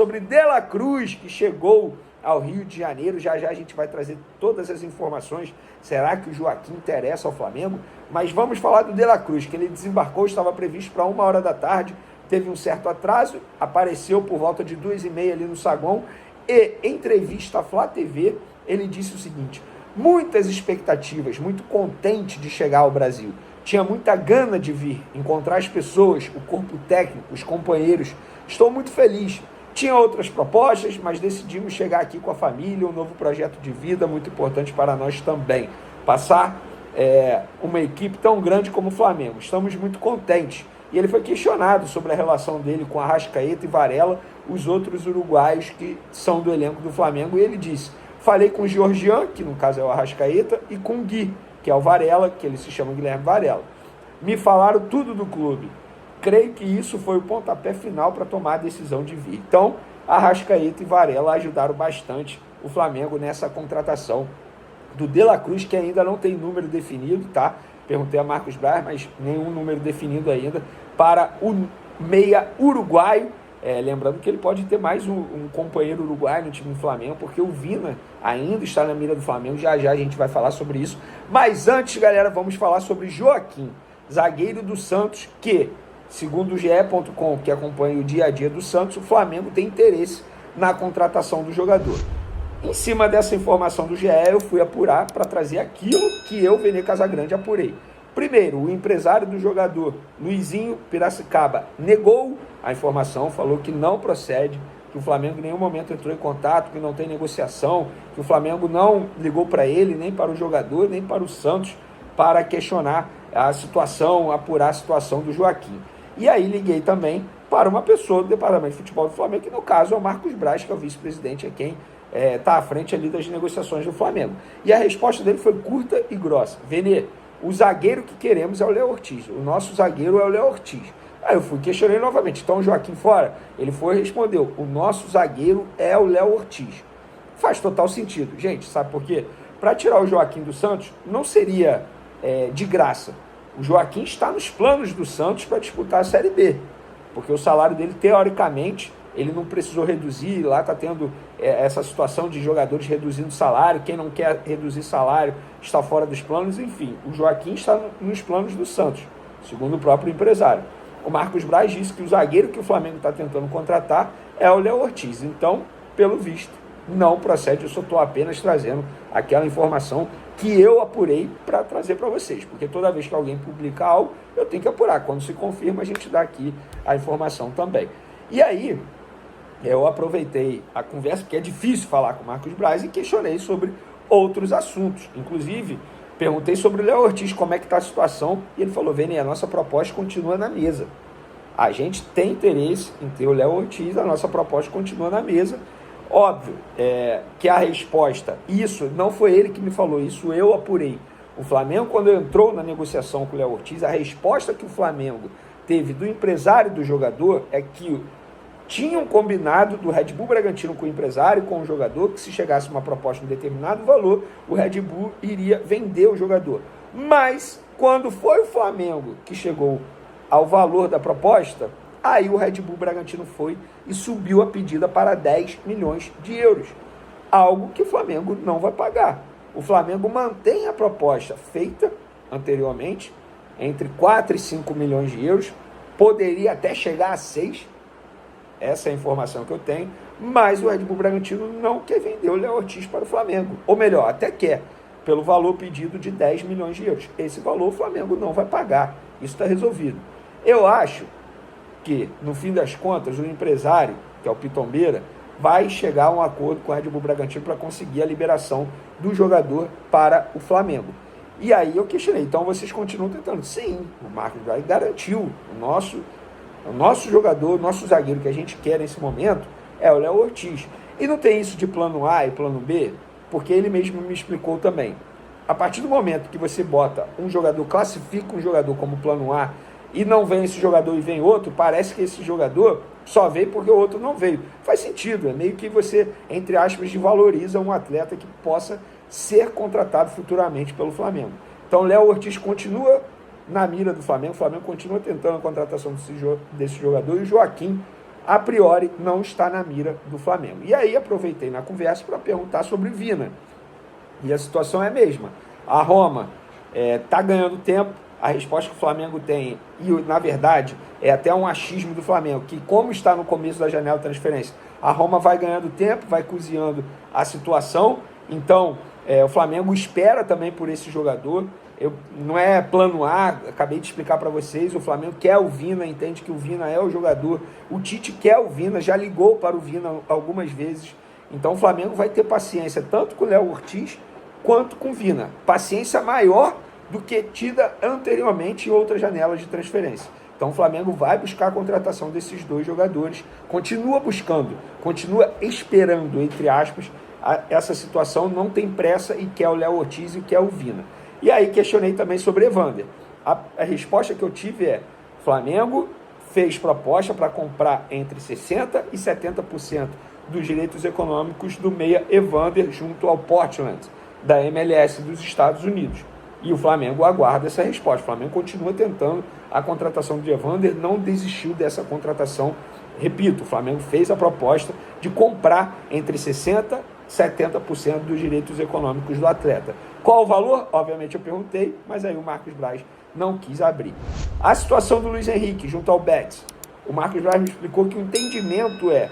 sobre De La Cruz, que chegou ao Rio de Janeiro. Já já a gente vai trazer todas as informações. Será que o Joaquim interessa ao Flamengo? Mas vamos falar do De La Cruz, que ele desembarcou, estava previsto para 1h da tarde, teve um certo atraso, apareceu por volta de 2h30 ali no saguão, e em entrevista à Flá TV, ele disse o seguinte: muitas expectativas, muito contente de chegar ao Brasil, tinha muita gana de vir, encontrar as pessoas, o corpo técnico, os companheiros, estou muito feliz. Tinha outras propostas, mas decidimos chegar aqui com a família, um novo projeto de vida muito importante para nós também. Passar uma equipe tão grande como o Flamengo. Estamos muito contentes. E ele foi questionado sobre a relação dele com Arrascaeta e Varela, os outros uruguaios que são do elenco do Flamengo, e ele disse: falei com o Georgian, que no caso é o Arrascaeta, e com o Gui, que é o Varela, que ele se chama Guilherme Varela. Me falaram tudo do clube. Creio que isso foi o pontapé final para tomar a decisão de vir. Então, Arrascaeta e Varela ajudaram bastante o Flamengo nessa contratação do De La Cruz, que ainda não tem número definido, tá? Perguntei a Marcos Braz, mas nenhum número definido ainda para o meia uruguaio. Lembrando que ele pode ter mais um companheiro uruguaio no time do Flamengo, porque o Vina ainda está na mira do Flamengo. Já já a gente vai falar sobre isso. Mas antes, galera, vamos falar sobre Joaquim, zagueiro do Santos, que, segundo o GE.com, que acompanha o dia a dia do Santos, o Flamengo tem interesse na contratação do jogador. Em cima dessa informação do GE, eu fui apurar para trazer aquilo que eu, Vene Casagrande, apurei. Primeiro, o empresário do jogador, Luizinho Piracicaba, negou a informação, falou que não procede, que o Flamengo em nenhum momento entrou em contato, que não tem negociação, que o Flamengo não ligou para ele, nem para o jogador, nem para o Santos, para questionar a situação, apurar a situação do Joaquim. E aí liguei também para uma pessoa do Departamento de Futebol do Flamengo, que no caso é o Marcos Braz, que é o vice-presidente, é quem está à frente ali das negociações do Flamengo. E a resposta dele foi curta e grossa: Vene, o zagueiro que queremos é o Léo Ortiz, o nosso zagueiro é o Léo Ortiz. Aí eu fui questionei novamente: então o Joaquim fora? Ele foi e respondeu: o nosso zagueiro é o Léo Ortiz. Faz total sentido. Gente, sabe por quê? Para tirar o Joaquim do Santos não seria de graça. O Joaquim está nos planos do Santos para disputar a Série B, porque o salário dele, teoricamente, ele não precisou reduzir. Lá está tendo essa situação de jogadores reduzindo salário, quem não quer reduzir salário está fora dos planos, enfim. O Joaquim está nos planos do Santos, segundo o próprio empresário. O Marcos Braz disse que o zagueiro que o Flamengo está tentando contratar é o Léo Ortiz. Então, pelo visto, não procede. Eu só estou apenas trazendo aquela informação que eu apurei para trazer para vocês, porque toda vez que alguém publica algo, eu tenho que apurar. Quando se confirma, a gente dá aqui a informação também. E aí, eu aproveitei a conversa, porque é difícil falar com o Marcos Braz, e questionei sobre outros assuntos. Inclusive, perguntei sobre o Léo Ortiz, como é que está a situação, e ele falou: Vene, a nossa proposta continua na mesa. A gente tem interesse em ter o Léo Ortiz, a nossa proposta continua na mesa. Óbvio que a resposta, isso não foi ele que me falou, isso eu apurei. O Flamengo, quando entrou na negociação com o Léo Ortiz, a resposta que o Flamengo teve do empresário do jogador é que tinham combinado do Red Bull Bragantino com o empresário, com o jogador, que se chegasse uma proposta de um determinado valor, o Red Bull iria vender o jogador. Mas, quando foi o Flamengo que chegou ao valor da proposta, aí o Red Bull Bragantino foi e subiu a pedida para 10 milhões de euros. Algo que o Flamengo não vai pagar. O Flamengo mantém a proposta feita anteriormente, entre 4 e 5 milhões de euros, poderia até chegar a 6, essa é a informação que eu tenho, mas o Red Bull Bragantino não quer vender o Léo Ortiz para o Flamengo. Ou melhor, até quer, pelo valor pedido de 10 milhões de euros. Esse valor o Flamengo não vai pagar. Isso está resolvido. Eu acho que, no fim das contas, o empresário, que é o Pitombeira, vai chegar a um acordo com o Red Bull Bragantino para conseguir a liberação do jogador para o Flamengo. E aí eu questionei: então vocês continuam tentando? Sim, o Marcos Braz garantiu o nosso jogador, o nosso zagueiro que a gente quer nesse momento é o Léo Ortiz. E não tem isso de plano A e plano B, porque ele mesmo me explicou também. A partir do momento que você bota um jogador, classifica um jogador como plano A, e não vem esse jogador e vem outro, parece que esse jogador só veio porque o outro não veio. Faz sentido, é meio que você, entre aspas, desvaloriza um atleta que possa ser contratado futuramente pelo Flamengo. Então, Léo Ortiz continua na mira do Flamengo, o Flamengo continua tentando a contratação desse jogador, e o Joaquim a priori não está na mira do Flamengo. E aí aproveitei na conversa para perguntar sobre o Vina. E a situação é a mesma. A Roma está ganhando tempo. A resposta que o Flamengo tem, e na verdade é até um achismo do Flamengo, que como está no começo da janela de transferência, a Roma vai ganhando tempo, vai cozinhando a situação. Então o Flamengo espera também por esse jogador. Não é plano A, acabei de explicar para vocês, o Flamengo quer o Vina, entende que o Vina é o jogador, o Tite quer o Vina, já ligou para o Vina algumas vezes. Então o Flamengo vai ter paciência tanto com o Léo Ortiz quanto com o Vina. Paciência maior do que tida anteriormente em outras janelas de transferência. Então o Flamengo vai buscar a contratação desses dois jogadores, continua buscando, continua esperando, entre aspas, essa situação, não tem pressa e quer o Léo Ortiz e quer o Vina. E aí questionei também sobre Evander. A resposta que eu tive é: Flamengo fez proposta para comprar entre 60% e 70% dos direitos econômicos do meia Evander junto ao Portland, da MLS dos Estados Unidos. E o Flamengo aguarda essa resposta. O Flamengo continua tentando a contratação de Evander, não desistiu dessa contratação. Repito, o Flamengo fez a proposta de comprar entre 60% e 70% dos direitos econômicos do atleta. Qual o valor? Obviamente eu perguntei, mas aí o Marcos Braz não quis abrir. A situação do Luiz Henrique junto ao Betis. O Marcos Braz me explicou que o entendimento é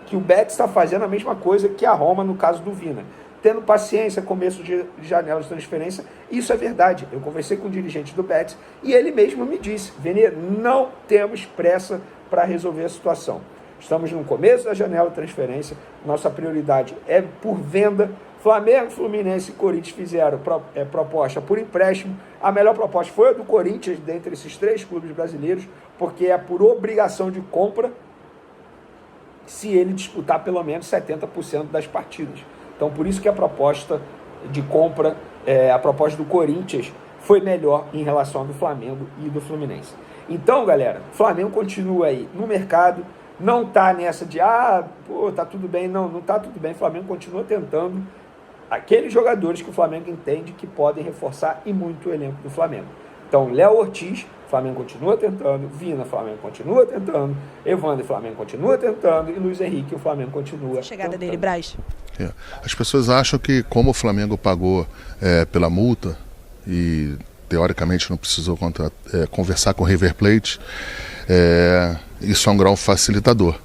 que o Betis está fazendo a mesma coisa que a Roma no caso do Vina. Tendo paciência, começo de janela de transferência, isso é verdade. Eu conversei com o dirigente do Betis e ele mesmo me disse: Vene, não temos pressa para resolver a situação. Estamos no começo da janela de transferência, nossa prioridade é por venda. Flamengo, Fluminense e Corinthians fizeram proposta por empréstimo. A melhor proposta foi a do Corinthians, dentre esses três clubes brasileiros, porque é por obrigação de compra se ele disputar pelo menos 70% das partidas. Então, por isso que a proposta de compra, a proposta do Corinthians foi melhor em relação à do Flamengo e do Fluminense. Então, galera, o Flamengo continua aí no mercado, não está nessa de, tá tudo bem. Não está tudo bem. O Flamengo continua tentando aqueles jogadores que o Flamengo entende que podem reforçar e muito o elenco do Flamengo. Então, Léo Ortiz, o Flamengo continua tentando, Vina, o Flamengo continua tentando, Evander, o Flamengo continua tentando, e Luiz Henrique, o Flamengo continua chegada tentando. Dele, Braz. As pessoas acham que como o Flamengo pagou pela multa e teoricamente não precisou conversar com o River Plate, isso é um grau facilitador.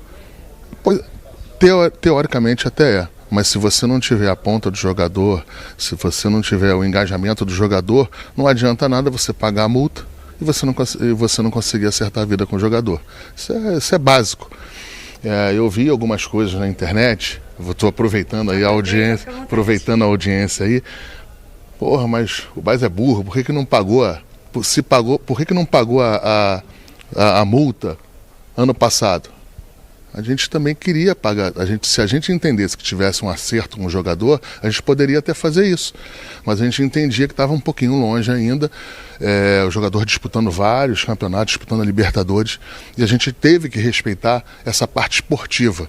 Teoricamente até é. Mas se você não tiver a ponta do jogador, se você não tiver o engajamento do jogador, não adianta nada você pagar a multa e você não conseguir acertar a vida com o jogador. Isso é básico. Eu vi algumas coisas na internet, estou aproveitando aí a audiência aí. Porra, mas o Braz é burro, por que não pagou? Se pagou, por que não pagou a multa ano passado? A gente também queria pagar. Se a gente entendesse que tivesse um acerto com o jogador, a gente poderia até fazer isso. Mas a gente entendia que estava um pouquinho longe ainda. O jogador disputando vários campeonatos, disputando a Libertadores. E a gente teve que respeitar essa parte esportiva.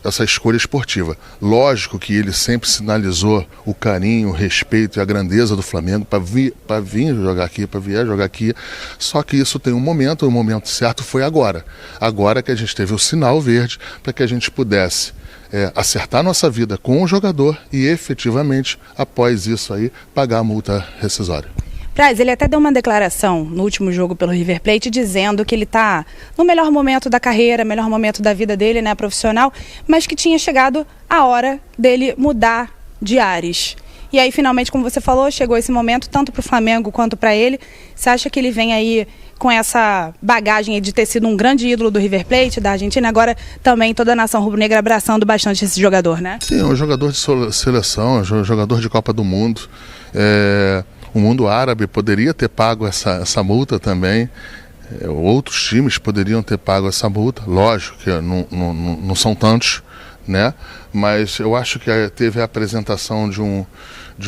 Essa escolha esportiva. Lógico que ele sempre sinalizou o carinho, o respeito e a grandeza do Flamengo para vir jogar aqui, para vier jogar aqui. Só que isso tem um momento, o momento certo foi agora. Agora que a gente teve o sinal verde para que a gente pudesse acertar nossa vida com o jogador e efetivamente, após isso aí, pagar a multa rescisória. Braz, ele até deu uma declaração no último jogo pelo River Plate dizendo que ele está no melhor momento da carreira, melhor momento da vida dele, né, profissional, mas que tinha chegado a hora dele mudar de ares. E aí, finalmente, como você falou, chegou esse momento, tanto para o Flamengo quanto para ele. Você acha que ele vem aí com essa bagagem de ter sido um grande ídolo do River Plate, da Argentina, agora também toda a nação rubro-negra abraçando bastante esse jogador, né? Sim, é um jogador de seleção, é um jogador de Copa do Mundo. O mundo árabe poderia ter pago essa multa também. Outros times poderiam ter pago essa multa. Lógico que não são tantos, né? Mas eu acho que teve a apresentação de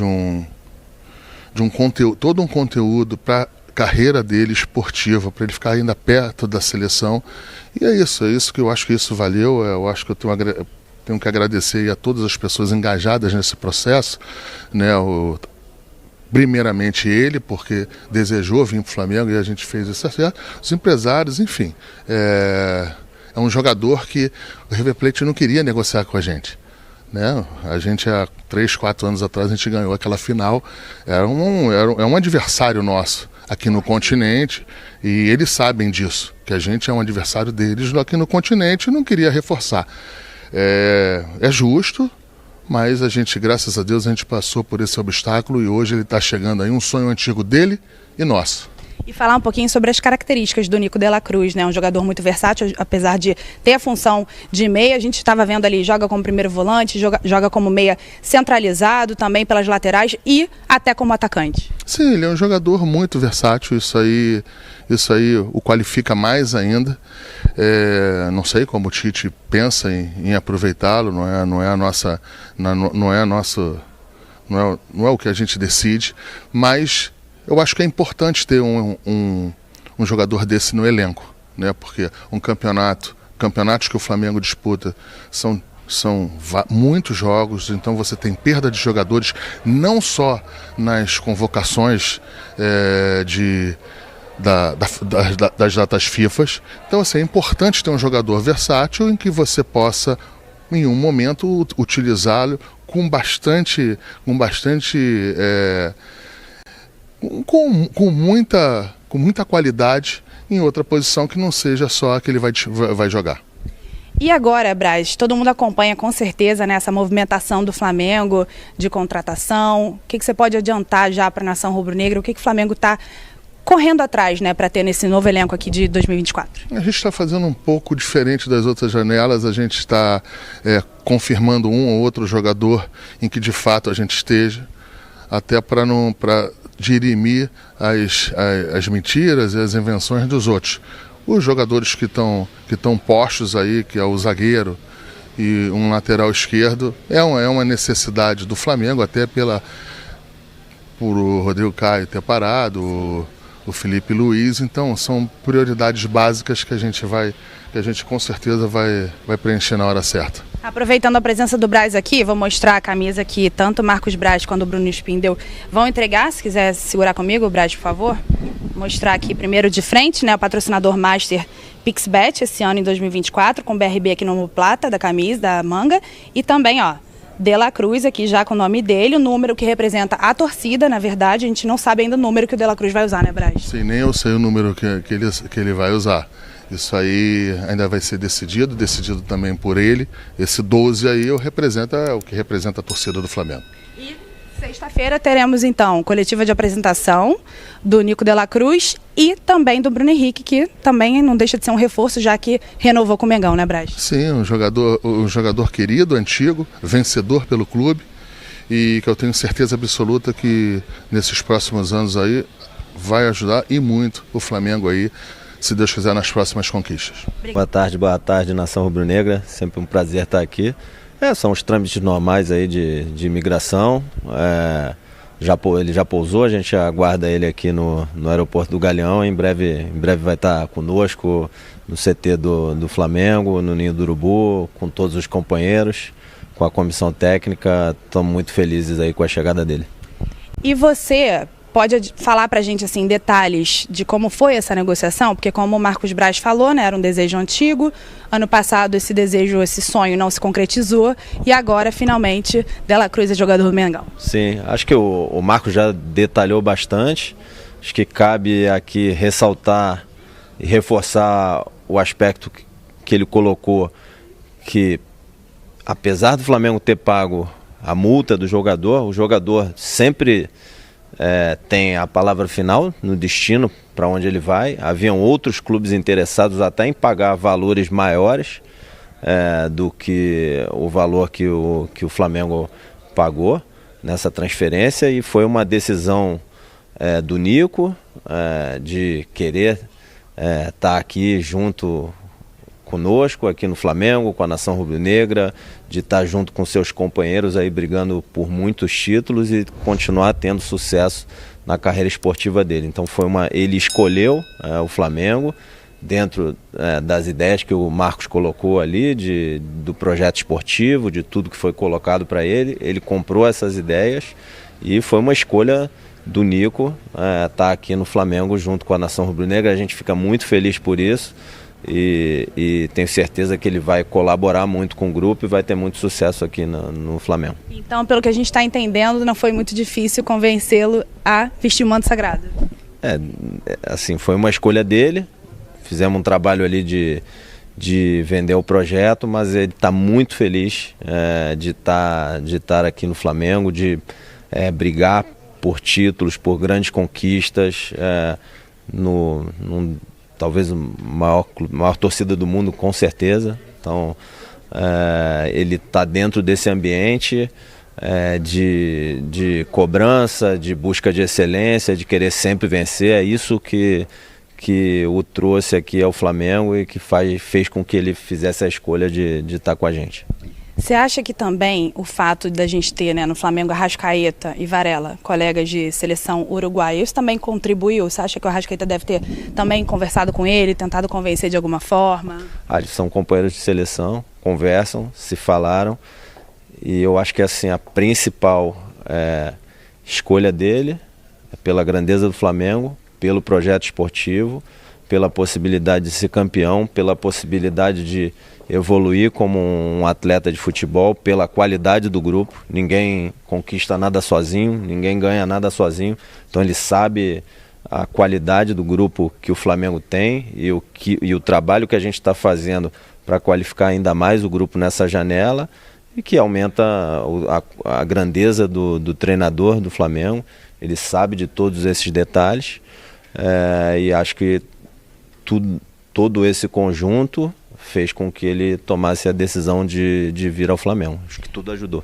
um conteúdo, todo um conteúdo para carreira dele esportiva, para ele ficar ainda perto da seleção. E é isso que eu acho que isso valeu. Eu acho que eu tenho que agradecer a todas as pessoas engajadas nesse processo, né? primeiramente ele, porque desejou vir para o Flamengo e a gente fez isso certo, os empresários, enfim. É um jogador que o River Plate não queria negociar com a gente. Né? A gente, há 3, 4 anos atrás, a gente ganhou aquela final. É um adversário nosso aqui no continente, e eles sabem disso, que a gente é um adversário deles aqui no continente e não queria reforçar. É justo, mas a gente, graças a Deus, a gente passou por esse obstáculo e hoje ele está chegando aí, um sonho antigo dele e nosso. E falar um pouquinho sobre as características do Nico de la Cruz, né? Um jogador muito versátil, apesar de ter a função de meia. A gente estava vendo ali, joga como primeiro volante, joga como meia centralizado, também pelas laterais e até como atacante. Sim, ele é um jogador muito versátil, isso aí o qualifica mais ainda. Não sei como o Tite pensa em aproveitá-lo, não é o que a gente decide, mas eu acho que é importante ter um jogador desse no elenco, né? Porque campeonatos que o Flamengo disputa são muitos jogos, então você tem perda de jogadores não só nas convocações das datas FIFA. Então assim, é importante ter um jogador versátil em que você possa, em um momento, utilizá-lo com muita qualidade em outra posição que não seja só a que ele vai jogar. E agora, Braz, todo mundo acompanha com certeza, né, essa movimentação do Flamengo de contratação. O que você pode adiantar já para a nação rubro-negra? O que o Flamengo está correndo atrás, né, para ter nesse novo elenco aqui de 2024? A gente está fazendo um pouco diferente das outras janelas. A gente está confirmando um ou outro jogador em que de fato a gente esteja, até para dirimir as mentiras e as invenções dos outros. Os jogadores que estão postos aí, que é o zagueiro e um lateral esquerdo, é uma necessidade do Flamengo, até por o Rodrigo Caio ter parado, o Felipe Luiz. Então são prioridades básicas que a gente com certeza vai preencher na hora certa. Aproveitando a presença do Braz aqui, vou mostrar a camisa que tanto o Marcos Braz quanto o Bruno Spindel vão entregar. Se quiser segurar comigo, Braz, por favor. Mostrar aqui primeiro de frente, né, o patrocinador Master Pixbet, esse ano em 2024, com BRB aqui no plata da camisa, da manga. E também, ó, de la Cruz aqui já com o nome dele, o número que representa a torcida. Na verdade, a gente não sabe ainda o número que o de la Cruz vai usar, né, Braz? Sim, nem eu sei o número que ele vai usar. Isso aí ainda vai ser decidido também por ele. Esse 12 aí é o que representa a torcida do Flamengo. E sexta-feira teremos então coletiva de apresentação do Nico de la Cruz e também do Bruno Henrique, que também não deixa de ser um reforço, já que renovou com o Mengão, né, Braz? Sim, um jogador querido, antigo, vencedor pelo clube, e que eu tenho certeza absoluta que nesses próximos anos aí vai ajudar e muito o Flamengo aí, se Deus quiser, nas próximas conquistas. Boa tarde, nação rubro-negra. Sempre um prazer estar aqui. São os trâmites normais aí de imigração. Ele já pousou, a gente aguarda ele aqui no aeroporto do Galeão. Em breve vai estar conosco no CT do Flamengo, no Ninho do Urubu, com todos os companheiros, com a comissão técnica. Estamos muito felizes aí com a chegada dele. E você pode falar para a gente assim, detalhes de como foi essa negociação? Porque como o Marcos Braz falou, né, era um desejo antigo. Ano passado esse sonho não se concretizou. E agora, finalmente, de la Cruz é jogador do Mengão. Sim, acho que o Marcos já detalhou bastante. Acho que cabe aqui ressaltar e reforçar o aspecto que ele colocou, que apesar do Flamengo ter pago a multa do jogador, o jogador sempre tem a palavra final no destino para onde ele vai. Haviam outros clubes interessados até em pagar valores maiores do que o valor que o Flamengo pagou nessa transferência, e foi uma decisão do Nico de querer estar aqui junto conosco, aqui no Flamengo, com a nação rubro-negra, de estar junto com seus companheiros aí brigando por muitos títulos e continuar tendo sucesso na carreira esportiva dele. Então ele escolheu o Flamengo dentro das ideias que o Marcos colocou ali, do projeto esportivo, de tudo que foi colocado para ele. Ele comprou essas ideias e foi uma escolha do Nico tá aqui no Flamengo junto com a Nação Rubro-Negra. A gente fica muito feliz por isso e tenho certeza que ele vai colaborar muito com o grupo e vai ter muito sucesso aqui no Flamengo. Então, pelo que a gente está entendendo, não foi muito difícil convencê-lo a vestir o manto sagrado. Assim, foi uma escolha dele. Fizemos um trabalho ali de vender o projeto, mas ele está muito feliz de estar aqui no Flamengo, de brigar por títulos, por grandes conquistas, talvez a maior torcida do mundo, com certeza. Então, ele está dentro desse ambiente de cobrança, de busca de excelência, de querer sempre vencer. É isso que o trouxe aqui ao Flamengo e que fez com que ele fizesse a escolha de estar com a gente. Você acha que também o fato da gente ter, né, no Flamengo Arrascaeta e Varela, colegas de seleção uruguaia, isso também contribuiu? Você acha que o Arrascaeta deve ter também conversado com ele, tentado convencer de alguma forma? Eles são companheiros de seleção, conversam, se falaram, e eu acho que assim, a principal escolha dele é pela grandeza do Flamengo, pelo projeto esportivo, pela possibilidade de ser campeão, pela possibilidade de evoluir como um atleta de futebol, pela qualidade do grupo. Ninguém conquista nada sozinho, ninguém ganha nada sozinho. Então ele sabe a qualidade do grupo que o Flamengo tem e o trabalho que a gente está fazendo para qualificar ainda mais o grupo nessa janela e que aumenta a grandeza do treinador do Flamengo. Ele sabe de todos esses detalhes e acho que todo esse conjunto fez com que ele tomasse a decisão de vir ao Flamengo. Acho que tudo ajudou.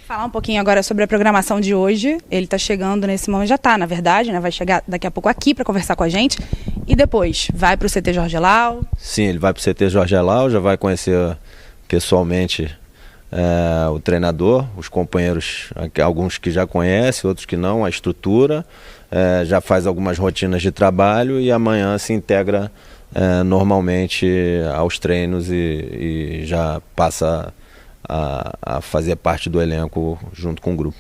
Falar um pouquinho agora sobre a programação de hoje. Ele está chegando nesse momento, já está, na verdade, né? Vai chegar daqui a pouco aqui para conversar com a gente. E depois, vai para o CT Jorge Elal? Sim, ele vai para o CT Jorge Elal, já vai conhecer pessoalmente o treinador, os companheiros, alguns que já conhecem, outros que não, a estrutura, já faz algumas rotinas de trabalho e amanhã se integra normalmente aos treinos e já passa a fazer parte do elenco junto com o grupo.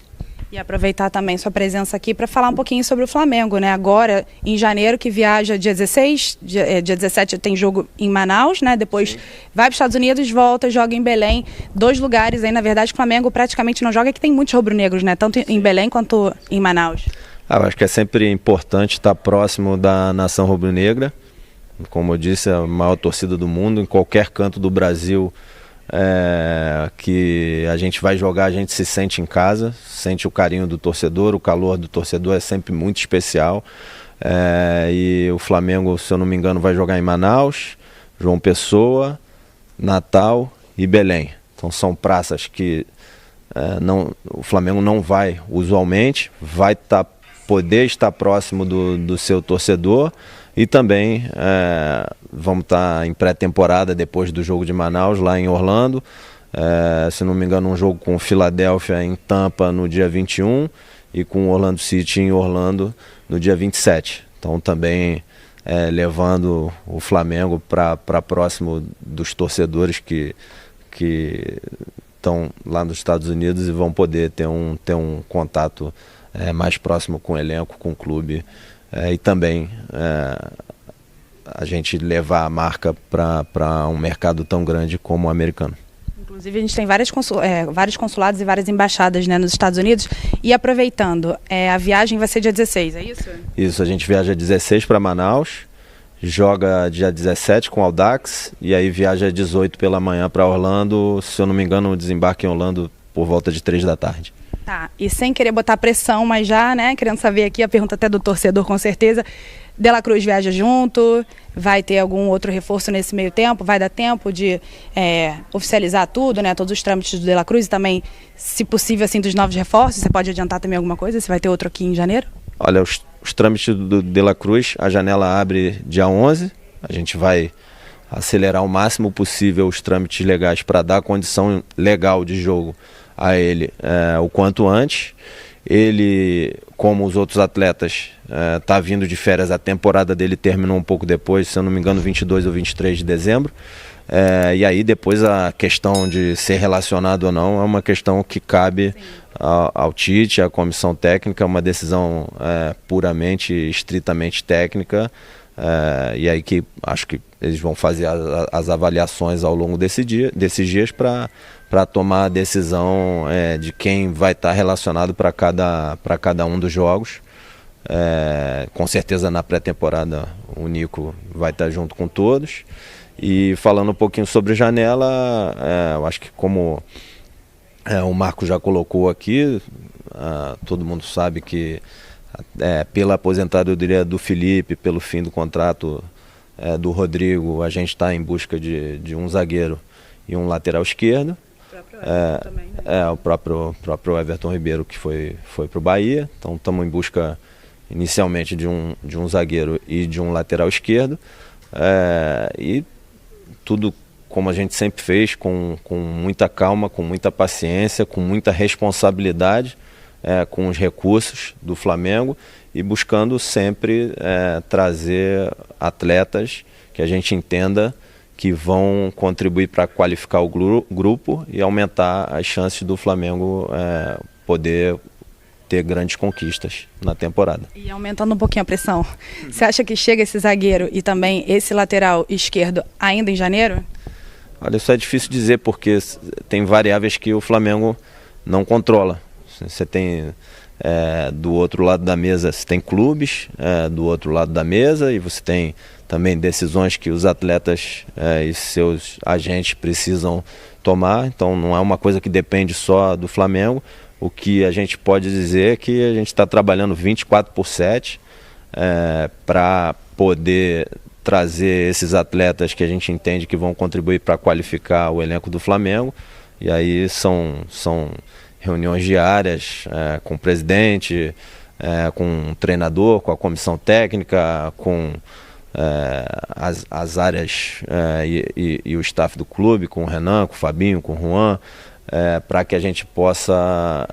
E aproveitar também sua presença aqui para falar um pouquinho sobre o Flamengo, né? Agora, em janeiro, que viaja dia 16, dia 17 tem jogo em Manaus, né? Depois Sim. Vai para os Estados Unidos, volta, joga em Belém. 2 lugares aí, na verdade, que o Flamengo praticamente não joga, que tem muitos rubro-negros, né? Tanto em Belém quanto em Manaus. Eu acho que é sempre importante estar próximo da nação rubro-negra. Como eu disse, a maior torcida do mundo, em qualquer canto do Brasil que a gente vai jogar, a gente se sente em casa, sente o carinho do torcedor, o calor do torcedor é sempre muito especial. E o Flamengo, se eu não me engano, vai jogar em Manaus, João Pessoa, Natal e Belém. Então são praças que o Flamengo não vai usualmente, vai poder estar próximo do seu torcedor. E também vamos estar em pré-temporada depois do jogo de Manaus, lá em Orlando. Se não me engano, um jogo com o Philadelphia em Tampa no dia 21 e com o Orlando City em Orlando no dia 27. Então também levando o Flamengo para próximo dos torcedores que estão lá nos Estados Unidos e vão poder ter um contato mais próximo com o elenco, com o clube. E também a gente levar a marca para um mercado tão grande como o americano. Inclusive a gente tem vários consulados e várias embaixadas, né, nos Estados Unidos. E aproveitando, a viagem vai ser dia 16, é isso? Isso, a gente viaja 16 para Manaus, joga dia 17 com o Audax e aí viaja 18 pela manhã para Orlando. Se eu não me engano, o desembarque em Orlando por volta de 3 da tarde. Tá, e sem querer botar pressão, mas já, né, querendo saber aqui, a pergunta até do torcedor com certeza, De La Cruz viaja junto, vai ter algum outro reforço nesse meio tempo, vai dar tempo de oficializar tudo, né, todos os trâmites do De La Cruz e também, se possível, assim, dos novos reforços, você pode adiantar também alguma coisa, se vai ter outro aqui em janeiro? Olha, os trâmites do De La Cruz, a janela abre dia 11, a gente vai acelerar o máximo possível os trâmites legais para dar condição legal de jogo a ele o quanto antes. Ele, como os outros atletas, está vindo de férias, a temporada dele terminou um pouco depois, se eu não me engano 22 ou 23 de dezembro, e aí depois a questão de ser relacionado ou não é uma questão que cabe ao Tite, à comissão técnica, uma decisão puramente, estritamente técnica, e aí que acho que eles vão fazer as avaliações ao longo desses dias para tomar a decisão de quem vai estar relacionado para cada um dos jogos. Com certeza na pré-temporada o Nico vai estar junto com todos. E falando um pouquinho sobre janela, eu acho que como o Marco já colocou aqui, todo mundo sabe que pela aposentadoria do Felipe, pelo fim do contrato do Rodrigo, a gente está em busca de um zagueiro e um lateral esquerdo. O próprio Everton Ribeiro, que foi para o Bahia. Então estamos em busca inicialmente de um zagueiro e de um lateral esquerdo. E tudo como a gente sempre fez, com muita calma, com muita paciência, com muita responsabilidade, com os recursos do Flamengo e buscando sempre trazer atletas que a gente entenda que vão contribuir para qualificar o grupo e aumentar as chances do Flamengo poder ter grandes conquistas na temporada. E aumentando um pouquinho a pressão, você acha que chega esse zagueiro e também esse lateral esquerdo ainda em janeiro? Olha, isso é difícil dizer porque tem variáveis que o Flamengo não controla. Você tem do outro lado da mesa, você tem clubes do outro lado da mesa e você tem também decisões que os atletas e seus agentes precisam tomar. Então não é uma coisa que depende só do Flamengo. O que a gente pode dizer é que a gente está trabalhando 24/7 para poder trazer esses atletas que a gente entende que vão contribuir para qualificar o elenco do Flamengo. E aí são reuniões diárias com o presidente, com o treinador, com a comissão técnica, com as áreas e o staff do clube, com o Renan, com o Fabinho, com o Juan, para que a gente possa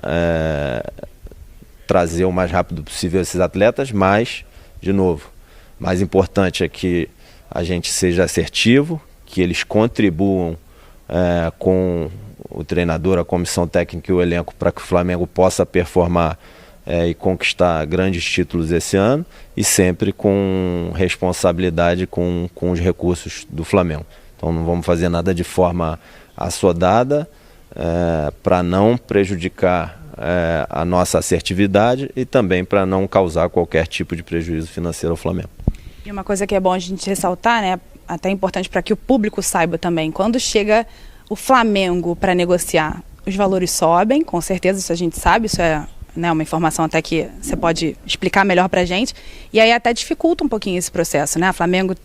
trazer o mais rápido possível esses atletas, mas, de novo, mais importante é que a gente seja assertivo, que eles contribuam com o treinador, a comissão técnica e o elenco para que o Flamengo possa performar e conquistar grandes títulos esse ano e sempre com responsabilidade com os recursos do Flamengo. Então não vamos fazer nada de forma assodada para não prejudicar a nossa assertividade e também para não causar qualquer tipo de prejuízo financeiro ao Flamengo. E uma coisa que é bom a gente ressaltar, né, até importante para que o público saiba também, quando chega o Flamengo para negociar, os valores sobem, com certeza, isso a gente sabe, isso é uma informação até que você pode explicar melhor para a gente, e aí até dificulta um pouquinho esse processo, né? O Flamengo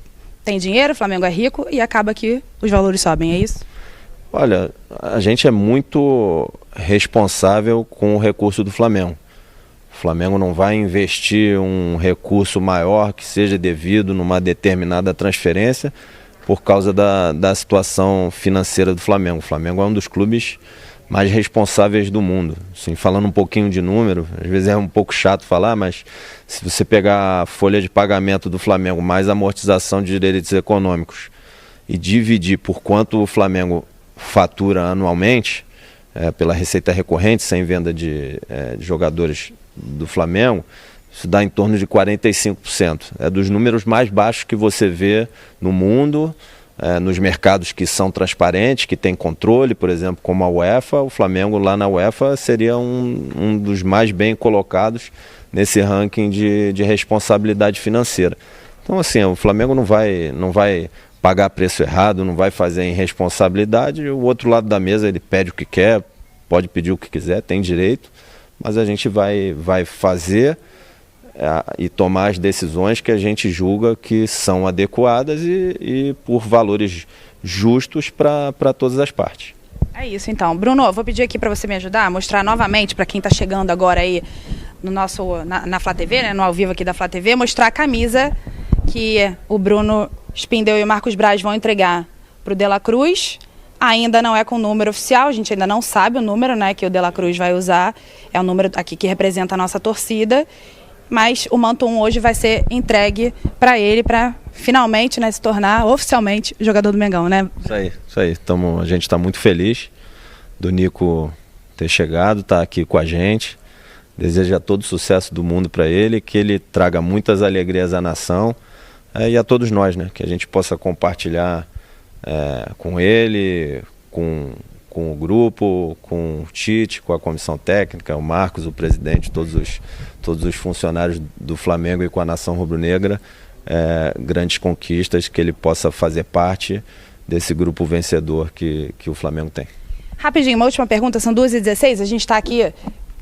tem dinheiro, o Flamengo é rico e acaba que os valores sobem, é isso? Olha, a gente é muito responsável com o recurso do Flamengo. O Flamengo não vai investir um recurso maior que seja devido numa determinada transferência por causa da situação financeira do Flamengo. O Flamengo é um dos clubes mais responsáveis do mundo. Assim, falando um pouquinho de número, às vezes é um pouco chato falar, mas se você pegar a folha de pagamento do Flamengo mais amortização de direitos econômicos e dividir por quanto o Flamengo fatura anualmente, pela receita recorrente, sem venda de jogadores do Flamengo, isso dá em torno de 45%. É dos números mais baixos que você vê no mundo, nos mercados que são transparentes, que tem controle, por exemplo, como a UEFA. O Flamengo lá na UEFA seria um dos mais bem colocados nesse ranking de responsabilidade financeira. Então, assim, o Flamengo não vai pagar preço errado, não vai fazer irresponsabilidade. O outro lado da mesa, ele pede o que quer, pode pedir o que quiser, tem direito, mas a gente vai fazer e tomar as decisões que a gente julga que são adequadas e por valores justos para todas as partes. É isso então. Bruno, eu vou pedir aqui para você me ajudar a mostrar novamente para quem está chegando agora aí no na Flá TV, né, no ao vivo aqui da Flá TV, mostrar a camisa que o Bruno Spindel e o Marcos Braz vão entregar para o De La Cruz. Ainda não é com número oficial, a gente ainda não sabe o número, né, que o De La Cruz vai usar. É o número aqui que representa a nossa torcida. Mas o manto 1 hoje vai ser entregue para ele, para finalmente, né, se tornar oficialmente jogador do Mengão, né? Isso aí. A gente está muito feliz do Nico ter chegado, tá aqui com a gente. Desejo todo o sucesso do mundo para ele, que ele traga muitas alegrias à nação e a todos nós, né? Que a gente possa compartilhar com ele, com o grupo, com o Tite, com a comissão técnica, o Marcos, o presidente, todos os funcionários do Flamengo e com a nação rubro-negra, grandes conquistas, que ele possa fazer parte desse grupo vencedor que o Flamengo tem. Rapidinho, uma última pergunta, são 2h16, a gente está aqui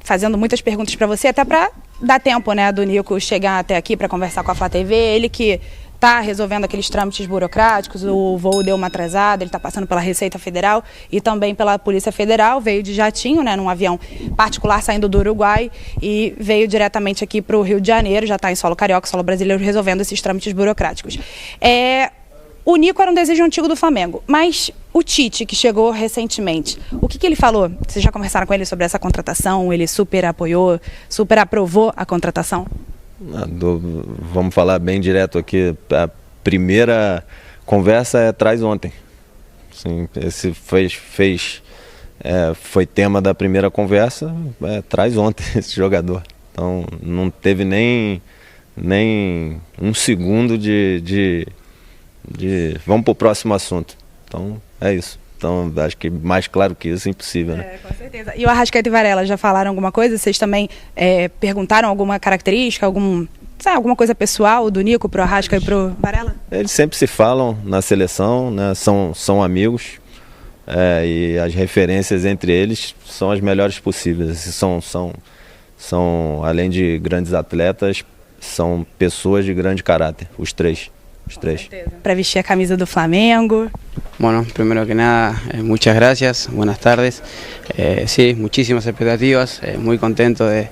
fazendo muitas perguntas para você, até para dar tempo, né, do Nico chegar até aqui para conversar com a Flá TV, ele que está resolvendo aqueles trâmites burocráticos, o voo deu uma atrasada, ele está passando pela Receita Federal e também pela Polícia Federal, veio de jatinho, né, num avião particular saindo do Uruguai e veio diretamente aqui para o Rio de Janeiro, já está em solo carioca, solo brasileiro, resolvendo esses trâmites burocráticos. O Nico era um desejo antigo do Flamengo, mas o Tite, que chegou recentemente, o que ele falou? Vocês já conversaram com ele sobre essa contratação? Ele super apoiou, super aprovou a contratação? Vamos falar bem direto aqui. A primeira conversa traz ontem. Sim, esse foi tema da primeira conversa, traz ontem esse jogador. Então não teve nem um segundo de vamos para o próximo assunto. Então é isso. Então acho que mais claro que isso é impossível, né? Com certeza. E o Arrascaeta e Varela já falaram alguma coisa? Vocês também perguntaram alguma característica, alguma coisa pessoal do Nico pro Arrasca e pro Varela? Eles sempre se falam na seleção, né? São amigos, e as referências entre eles são as melhores possíveis. São além de grandes atletas, são pessoas de grande caráter, os três. Para vestir a camisa do Flamengo. Bueno, primero que nada, muchas gracias, buenas tardes. Sí, muchísimas expectativas, muy contento de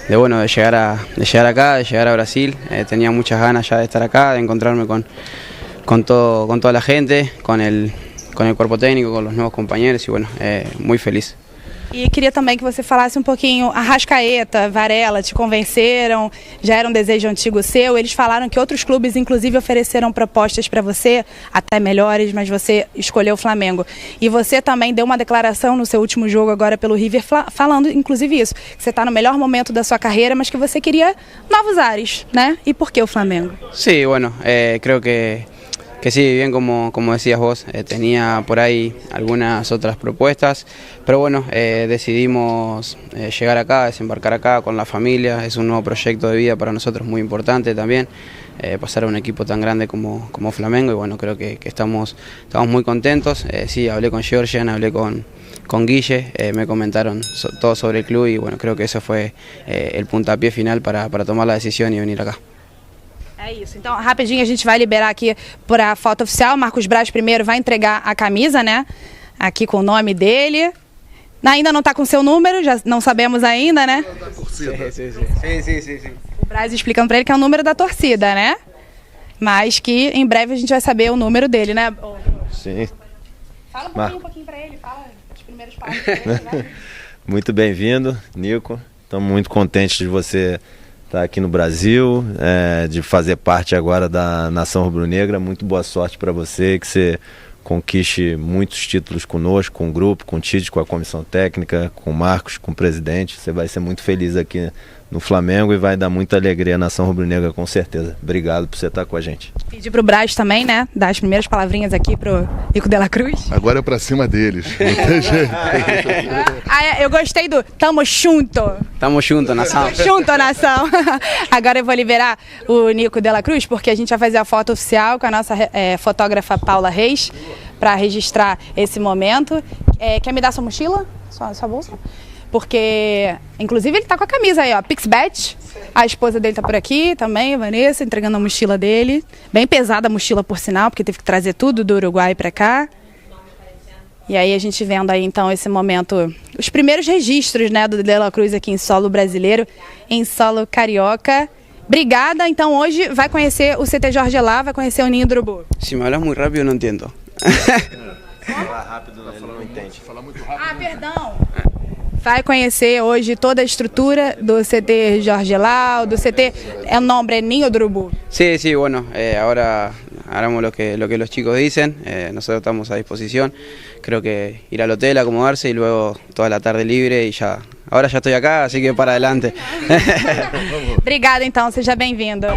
llegar acá, de llegar a Brasil. Tenía muchas ganas ya de estar acá, de encontrarme con toda la gente, con el cuerpo técnico, con los nuevos compañeros y bueno, muy feliz. E queria também que você falasse um pouquinho, Arrascaeta, Varela, te convenceram, já era um desejo antigo seu, eles falaram que outros clubes inclusive ofereceram propostas para você, até melhores, mas você escolheu o Flamengo. E você também deu uma declaração no seu último jogo agora pelo River, falando inclusive isso, que você está no melhor momento da sua carreira, mas que você queria novos ares, né? E por que o Flamengo? Sí, bueno, creo que sí, bien como decías vos, tenía por ahí algunas otras propuestas, pero bueno, decidimos llegar acá, desembarcar acá con la familia. Es un nuevo proyecto de vida para nosotros muy importante también, pasar a un equipo tan grande como Flamengo y bueno, creo que estamos muy contentos. Sí, hablé con Georgian, hablé con Guille, me comentaron todo sobre el club y bueno, creo que eso fue el puntapié final para tomar la decisión y venir acá. É isso, então rapidinho a gente vai liberar aqui para a foto oficial. Marcos Braz primeiro vai entregar a camisa, né? Aqui com o nome dele. Ainda não está com seu número, já não sabemos ainda, né? Da torcida. Sim. O Braz explicando para ele que é o número da torcida, né? Mas que em breve a gente vai saber o número dele, né? Sim. Fala um pouquinho para ele, fala os primeiros passos dele, né? Muito bem-vindo, Nico. Estamos muito contentes de você estar aqui no Brasil, de fazer parte agora da Nação Rubro-Negra. Muito boa sorte para você, que você conquiste muitos títulos conosco, com o grupo, com o Tite, com a comissão técnica, com o Marcos, com o presidente. Você vai ser muito feliz aqui no Flamengo e vai dar muita alegria à Nação Rubro-Negra, com certeza. Obrigado por você estar com a gente. Pedir pro Braz também, né, dar as primeiras palavrinhas aqui pro Nico de la Cruz. Agora é pra cima deles, não tem jeito. Eu gostei do tamo junto. Tamo junto, nação. Junto, nação. Agora eu vou liberar o Nico de la Cruz, porque a gente vai fazer a foto oficial com a nossa fotógrafa Paula Reis, para registrar esse momento. Quer me dar sua mochila? Sua bolsa? Porque, inclusive, ele tá com a camisa aí, ó, Pixbet. A esposa dele tá por aqui também, a Vanessa, entregando a mochila dele. Bem pesada a mochila, por sinal, porque teve que trazer tudo do Uruguai para cá. E aí a gente vendo aí, então, esse momento, os primeiros registros, né, do De La Cruz aqui em solo brasileiro, em solo carioca. Obrigada, então hoje vai conhecer o CT Jorge Lá, vai conhecer o Ninho do Urubu. Se me hablas muito rápido, não entendo. Falar rápido, ele não entende. Perdão. Vai conhecer hoje toda a estrutura do CT Jorge Lá, do CT, o nome é Ninho do Urubu. Sí, bueno, ahora haremos lo que los chicos dicen, nosotros estamos a disposición, creo que ir al hotel, acomodarse y luego toda la tarde libre y ya, ahora ya estoy acá, así que para adelante. Obrigada então, seja bem-vindo.